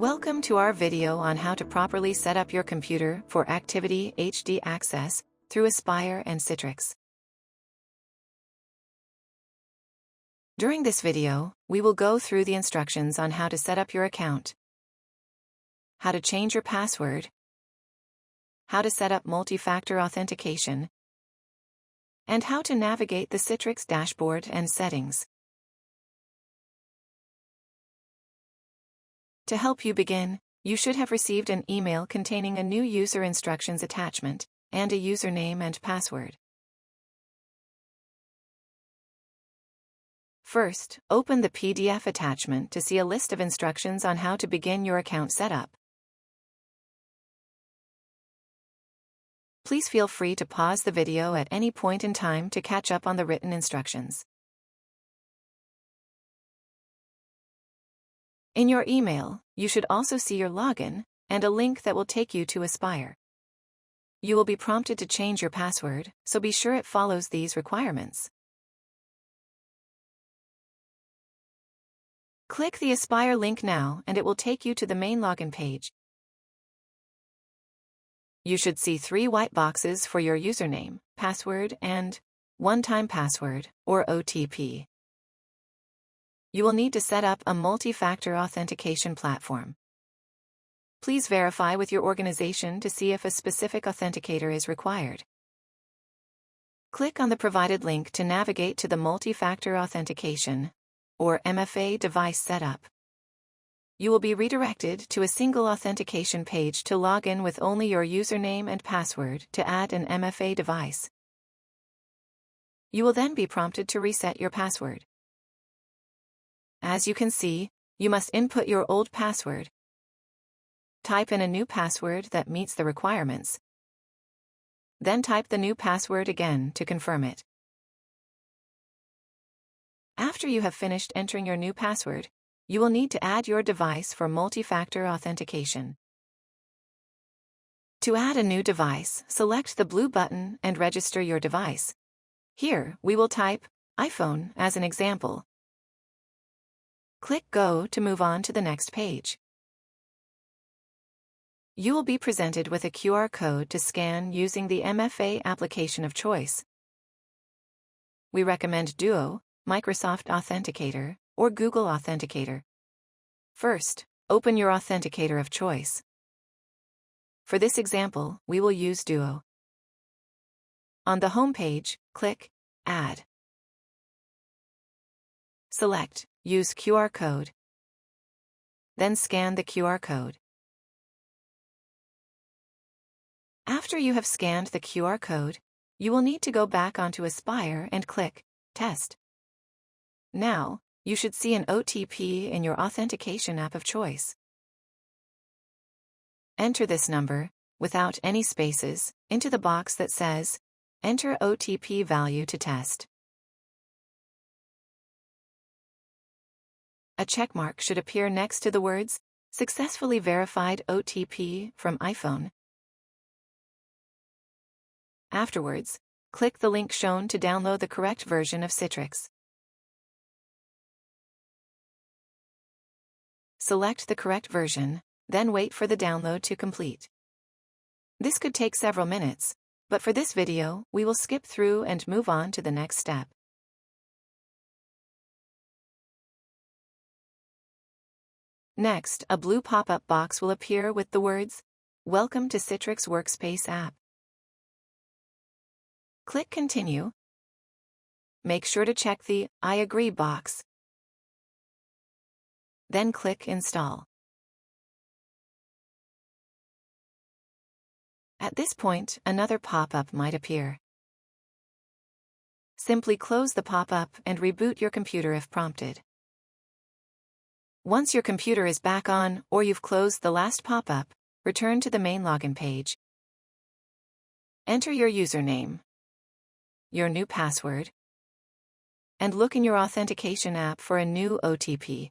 Welcome to our video on how to properly set up your computer for ActivityHD access through Aspire and Citrix. During this video, we will go through the instructions on how to set up your account, how to change your password, how to set up multi-factor authentication, and how to navigate the Citrix dashboard and settings. To help you begin, you should have received an email containing a new user instructions attachment and a username and password. First, open the PDF attachment to see a list of instructions on how to begin your account setup. Please feel free to pause the video at any point in time to catch up on the written instructions. In your email, you should also see your login and a link that will take you to Aspire. You will be prompted to change your password, so be sure it follows these requirements. Click the Aspire link now and it will take you to the main login page. You should see 3 white boxes for your username, password, and one-time password, or OTP. You will need to set up a multi-factor authentication platform. Please verify with your organization to see if a specific authenticator is required. Click on the provided link to navigate to the multi-factor authentication, or MFA device setup. You will be redirected to a single authentication page to log in with only your username and password to add an MFA device. You will then be prompted to reset your password. As you can see, you must input your old password. Type in a new password that meets the requirements. Then type the new password again to confirm it. After you have finished entering your new password, you will need to add your device for multi-factor authentication. To add a new device, select the blue button and register your device. Here, we will type iPhone as an example. Click Go to move on to the next page. You will be presented with a QR code to scan using the MFA application of choice. We recommend Duo, Microsoft Authenticator, or Google Authenticator. First, open your authenticator of choice. For this example, we will use Duo. On the home page, click Add. Select Use QR code. Then scan the QR code. After you have scanned the QR code, you will need to go back onto Aspire and click Test. Now, you should see an OTP in your authentication app of choice. Enter this number, without any spaces, into the box that says, Enter OTP value to test. A checkmark should appear next to the words, Successfully Verified OTP from iPhone. Afterwards, click the link shown to download the correct version of Citrix. Select the correct version, then wait for the download to complete. This could take several minutes, but for this video, we will skip through and move on to the next step. Next, a blue pop-up box will appear with the words, Welcome to Citrix Workspace app. Click Continue. Make sure to check the I agree box. Then click Install. At this point, another pop-up might appear. Simply close the pop-up and reboot your computer if prompted. Once your computer is back on or you've closed the last pop-up, return to the main login page. Enter your username, your new password, and look in your authentication app for a new OTP.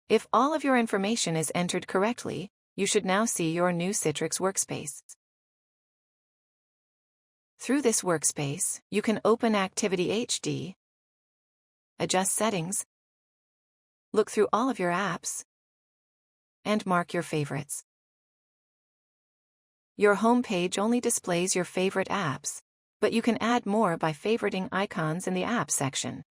If all of your information is entered correctly, you should now see your new Citrix workspace. Through this workspace, you can open ActivityHD, adjust settings, look through all of your apps, and mark your favorites. Your home page only displays your favorite apps, but you can add more by favoriting icons in the Apps section.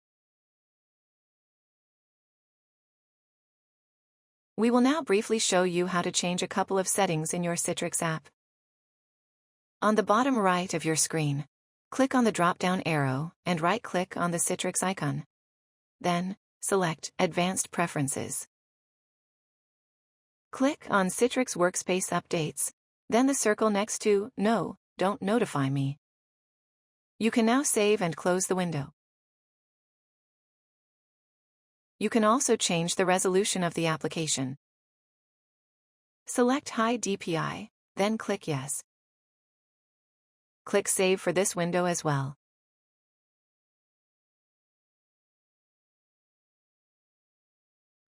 We will now briefly show you how to change a couple of settings in your Citrix app. On the bottom right of your screen, click on the drop-down arrow and right-click on the Citrix icon. Then, select Advanced Preferences. Click on Citrix Workspace Updates, then the circle next to No, Don't Notify Me. You can now save and close the window. You can also change the resolution of the application. Select High DPI, then click Yes. Click Save for this window as well.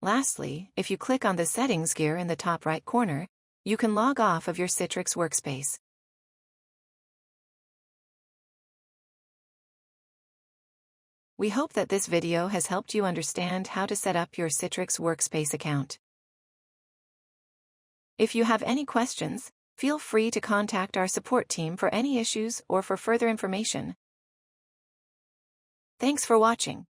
Lastly, if you click on the Settings gear in the top right corner, you can log off of your Citrix workspace. We hope that this video has helped you understand how to set up your Citrix workspace account. If you have any questions, feel free to contact our support team for any issues or for further information. Thanks for watching.